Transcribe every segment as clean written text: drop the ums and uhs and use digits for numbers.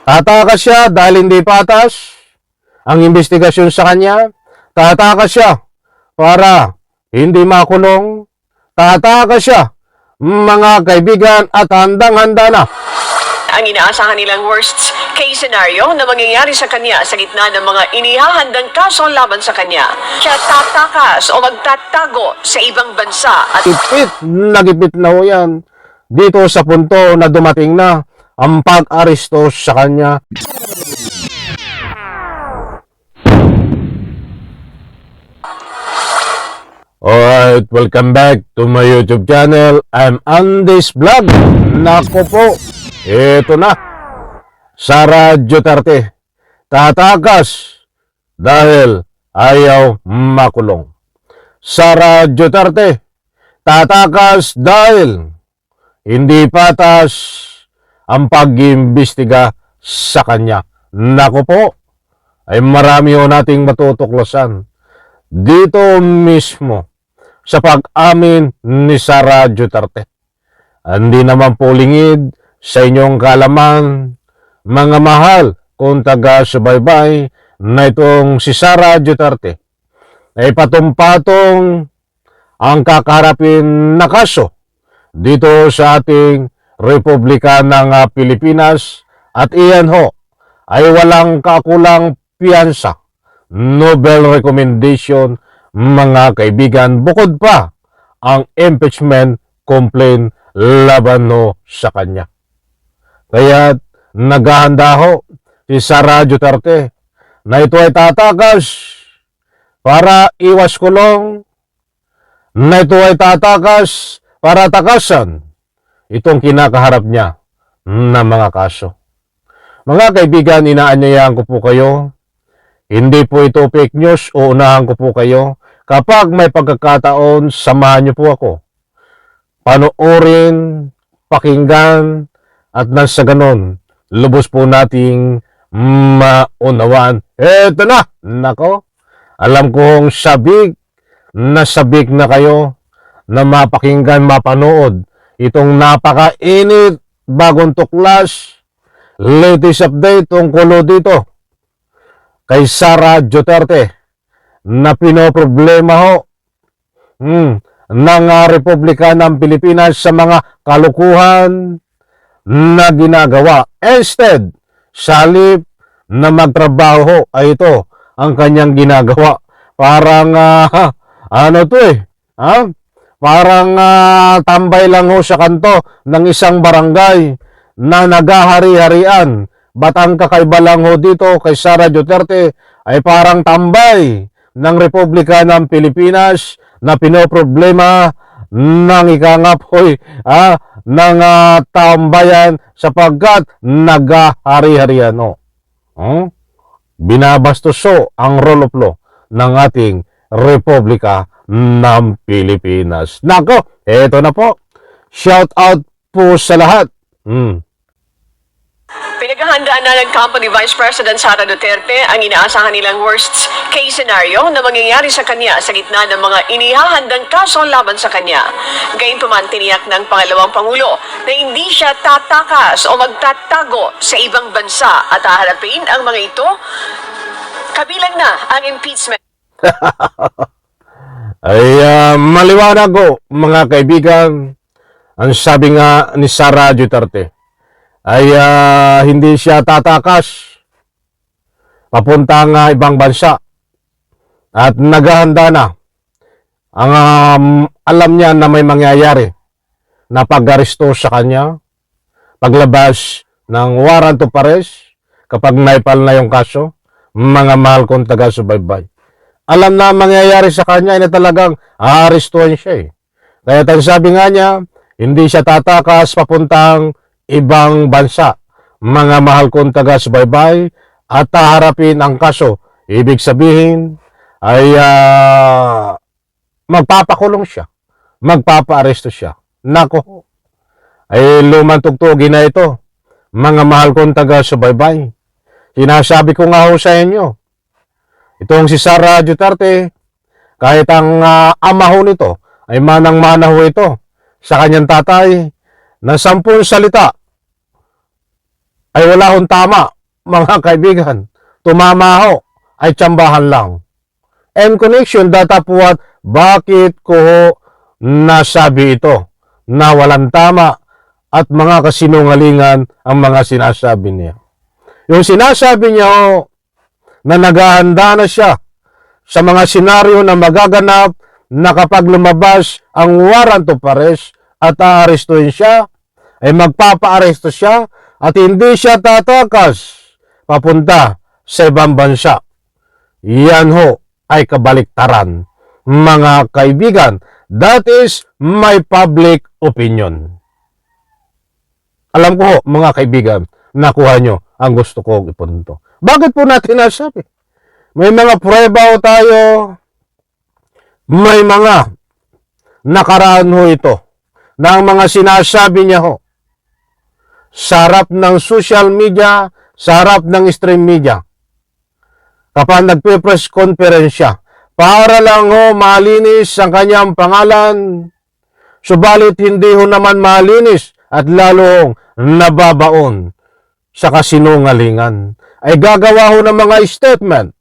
Tatakas siya dahil hindi patas ang investigasyon sa kanya. Tatakas siya para hindi makulong. Tatakas siya, mga kaibigan, at handang-handa na ang inaasahan nilang worst case scenario na mangyayari sa kanya sa gitna ng mga inihahandang kaso laban sa kanya. Siya tatakas o magtatago sa ibang bansa at nagipit na ho yan dito sa punto na dumating na ang pag-aresto sa kanya. Alright, welcome back to my YouTube channel. I'm Andy's Vlog. Nako po, ito na. Sara Duterte tatakas dahil ayaw makulong. Sara Duterte tatakas dahil hindi patas ang pag-iimbestiga sa kanya. Nako po, ay marami ho nating matutuklasan dito mismo sa pag-amin ni Sara Duterte. Hindi naman po lingid sa inyong kalaman, mga mahal, kung taga-subaybay na itong si Sara Duterte ay patong-patong ang kakaharapin na kaso dito sa ating Republika ng Pilipinas, at iyan ho ay walang kakulang piyansa, Nobel recommendation, mga kaibigan, bukod pa ang impeachment complaint laban ho sa kanya. Kaya naghahanda ho si Sara Duterte na ito ay tatakas para iwas kulong, na ito ay tatakas para takasan itong kinakaharap niya na mga kaso. Mga kaibigan, inaanyayahan ko po kayo, hindi po ito fake news, o unahan ko po kayo. Kapag may pagkakataon, samahan niyo po ako. Panoorin, pakinggan, at nasa ganon, lubos po nating maunawaan. Eto na! Nako, alam kong sabik na kayo na mapakinggan, mapanood itong napakainit, bagong tuklas, latest update tungkol dito kay Sara Duterte na pinoproblema ho ng Republika ng Pilipinas sa mga kalukuhan na ginagawa. Instead, salip na magtrabaho ho, ay ito ang kanyang ginagawa. Parang parang tambay lang ho sa kanto ng isang barangay na nagahari-harian. Ba't ang kakaiba lang ho dito kay Sara Duterte ay parang tambay ng Republika ng Pilipinas na pinoproblema ng ikangapoy ng tambayan sapagkat nagahari-harian ho. Binabastos ho ang rule of law ng ating Republika ng Pilipinas. Nako, eto na po. Shout out po sa lahat. pinaghahandaan na ng kampo ni Vice President Sara Duterte ang inaasahan nilang worst case scenario na mangyayari sa kanya sa gitna ng mga inihahandang kaso laban sa kanya. Gayunpaman, tiniyak ng pangalawang Pangulo na hindi siya tatakas o magtatago sa ibang bansa at haharapin ang mga ito, kabilang na ang impeachment. Ay maliwanag ko, mga kaibigan, ang sabi nga ni Sara Duterte ay hindi siya tatakas papuntang ibang bansa at naghahanda na. Ang alam niya na may mangyayari na pag-aresto sa kanya, paglabas ng warrant of arrest kapag naipal na yung kaso, mga mahal kong taga-subaybay. Alam na mangyayari sa kanya na talagang aarestuhan siya eh. Kaya sabi nga niya, hindi siya tatakas papuntang ibang bansa, mga mahal kong taga-subaybay, at haharapin ang kaso. Ibig sabihin ay magpapakulong siya, magpapaaresto siya. Nako, ay lumang tugtugin na ito, mga mahal kong taga-subaybay. Sinasabi ko nga ho sa inyo, itong si Sara Duterte, kahit ang ama ho nito ay manang-mana ho ito sa kanyang tatay, na 10 salita ay wala hong tama, mga kaibigan. Tumama ho, ay tsambahan lang. And connection, datapuat, bakit ko ho nasabi ito na walang tama at mga kasinungalingan ang mga sinasabi niya. Yung sinasabi niya ho, na naghahanda na siya sa mga senaryo na magaganap na kapag lumabas ang warrant of arrest at aarestuhin siya, ay magpapaaresto siya at hindi siya tatakas papunta sa ibang bansa. Yan ho ay kabaliktaran, mga kaibigan. That is my public opinion. Alam ko ho, mga kaibigan, nakuha nyo ang gusto kong ipunto. Bakit po natin nasabi? May mga prueba ho tayo, may mga nakaraan ho ito, na ang mga sinasabi niya ho, sa harap ng social media, sa harap ng stream media, kapag nagpe-press conference siya, para lang ho malinis ang kanyang pangalan, subalit hindi ho naman malinis at lalong nababaon sa kasinungalingan, ay gagawa ho ng mga statement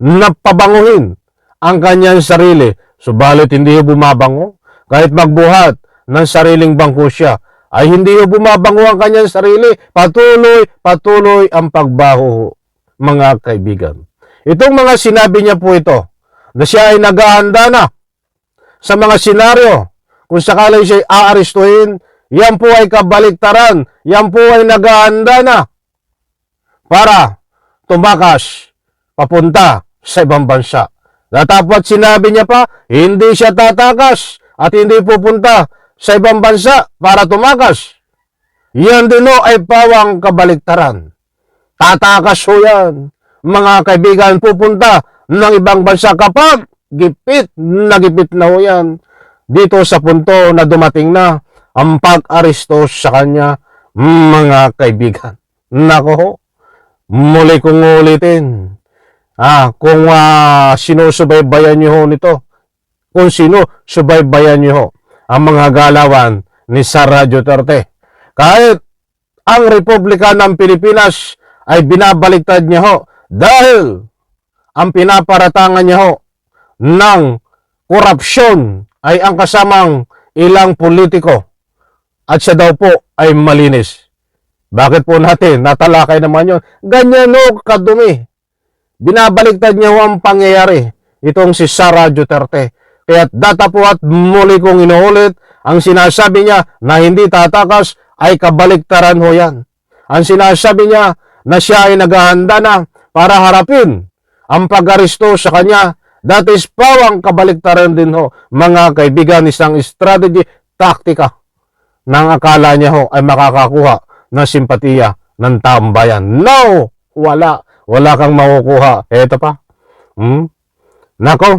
na pabanguhin ang kanyang sarili, subalit hindi ho bumabango. Kahit magbuhat ng sariling bangko siya, ay hindi ho bumabango ang kanyang sarili. Patuloy ang pagbaho, mga kaibigan. Itong mga sinabi niya po ito, na siya ay naghahanda na sa mga senaryo, kung sakaling siya aarestuhin, yan po ay kabaliktaran, yan po ay naghahanda na para tumakas papunta sa ibang bansa. Datapot sinabi niya pa, hindi siya tatakas at hindi pupunta sa ibang bansa para tumakas. Yan din o ay pawang kabaliktaran. Tatakas ho yan, mga kaibigan, pupunta ng ibang bansa kapag gipit na ho yan dito sa punto na dumating na ang pag-aresto sa kanya, mga kaibigan. Nako ho, muli kong ulitin, kung sinusubaybayan nyo ho nito, kung sino subaybayan nyo ho ang mga galawan ni Sara Duterte. Kahit ang Republika ng Pilipinas ay binabaliktad niya ho dahil ang pinaparatangan niya ho ng korupsyon ay ang kasamang ilang politiko at siya daw po ay malinis. Bakit po natin natalakay naman yun? Ganyan ho kadumi. Binabaliktad niya ho ang pangyayari itong si Sara Duterte. Kaya datapuat muli kong inuulit, ang sinasabi niya na hindi tatakas ay kabaliktaran ho yan. Ang sinasabi niya na siya ay naghahanda na para harapin ang pag-aresto sa kanya, that is pawang kabaliktaran din ho, mga kaibigan, isang strategy, taktika, nang akala niya ho ay makakakuha ng simpatiya ng taong bayan. No! Wala. Wala kang makukuha. Eto pa. Nako.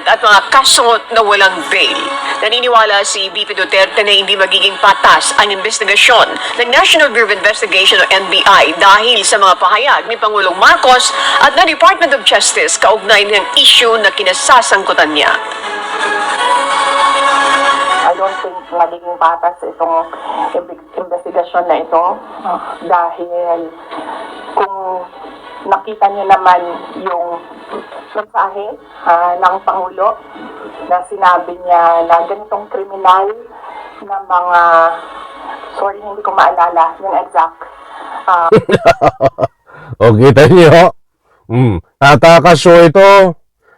At mga kaso na walang bail. Naniniwala si BP Duterte na hindi magiging patas ang investigasyon ng National Bureau of Investigation o NBI dahil sa mga pahayag ni Pangulong Marcos at ng Department of Justice kaugnay ng issue na kinasasangkutan niya. I don't think magiging patas itong investigasyon na ito dahil kung nakita niyo naman yung mensahe ng Pangulo na sinabi niya na ganitong kriminal na mga, sorry hindi ko maalala yung exact. O kita niyo, tatakas ho ito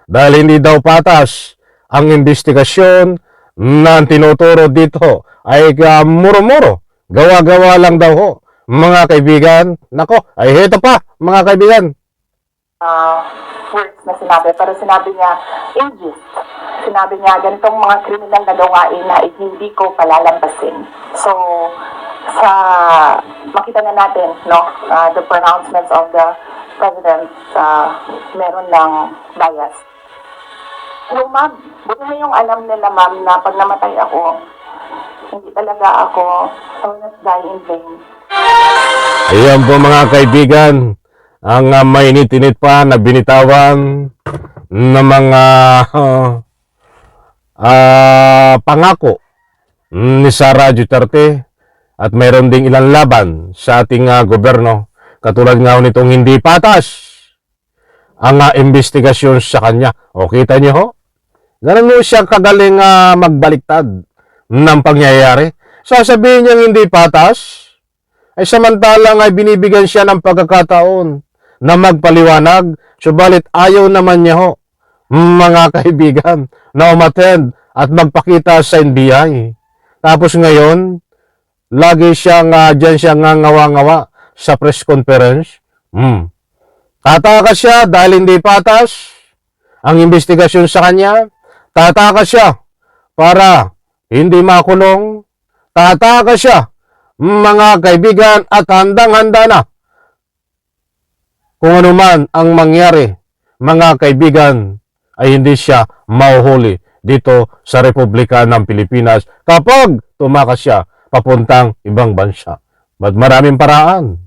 dahil hindi daw patas ang investigasyon na tinuturo dito ay muro-muro. Gawa-gawa lang daw ho, mga kaibigan. Nako, ay heto pa, mga kaibigan. Words na sinabi, pero sinabi niya in gist. Sinabi niya ganitong mga kriminal na gawain na hindi ko palalampasin. So, sa makita na natin, no, the pronouncements of the President, meron ng bias. So, ma'am, buti na yung alam nila, ma'am, na pag namatay ako, hindi talaga ako I will not die in vain. Ayan po mga kaibigan, ang mainit-init pa na binitawan ng mga pangako ni Sara Duterte at mayroon ding ilang laban sa ating gobyerno. Katulad nga nitong hindi patas ang investigasyon sa kanya. O kita niyo ho? Ganun mo siya kagaling magbaliktad ng pangyayari. Sasabihin niyang hindi patas, ay samantalang ay binibigyan siya ng pagkakataon na magpaliwanag, subalit ayaw naman niya ho, mga kaibigan, na umattend at magpakita sa NBI. Tapos ngayon, lagi siyang dyan siya ngawa-ngawa sa press conference. Tataka siya dahil hindi patas ang investigasyon sa kanya. Tataka siya para hindi makulong. Tataka siya, mga kaibigan, at handang-handa na kung ano man ang mangyari, mga kaibigan, ay hindi siya mauhuli dito sa Republika ng Pilipinas kapag tumakas siya papuntang ibang bansa. But maraming paraan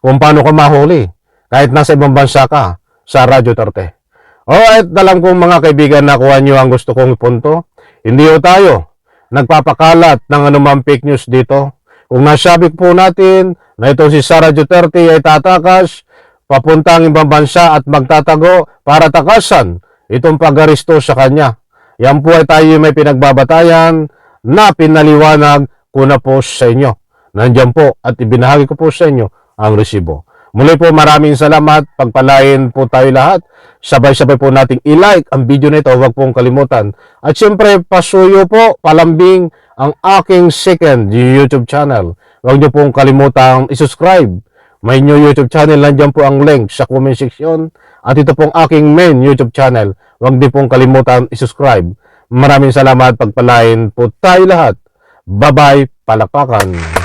kung paano ka mahuli kahit nasa ibang bansa ka, Sara Duterte. Alright, alam kong mga kaibigan, nakuha nyo ang gusto kong ipunto. Hindi ho tayo nagpapakalat ng anumang fake news dito. Kung nasabi po natin na itong si Sara Duterte ay tatakas papuntang ibang bansa at magtatago para takasan itong pag-aristo sa kanya, yan po ay tayo may pinagbabatayan na pinaliwanag ko na po sa inyo. Nandiyan po at ibinahagi ko po sa inyo ang resibo. Muli po, maraming salamat. Pagpalain po tayo lahat. Sabay-sabay po nating i-like ang video na ito. Huwag pong kalimutan. At syempre, pasuyo po, palambing ang aking second YouTube channel. Huwag niyo pong kalimutan i-subscribe. May new YouTube channel. Nandiyan po ang link sa comment section. At ito pong aking main YouTube channel. Huwag niyo pong kalimutan i-subscribe. Maraming salamat. Pagpalain po tayo lahat. Bye-bye. Palakpakan.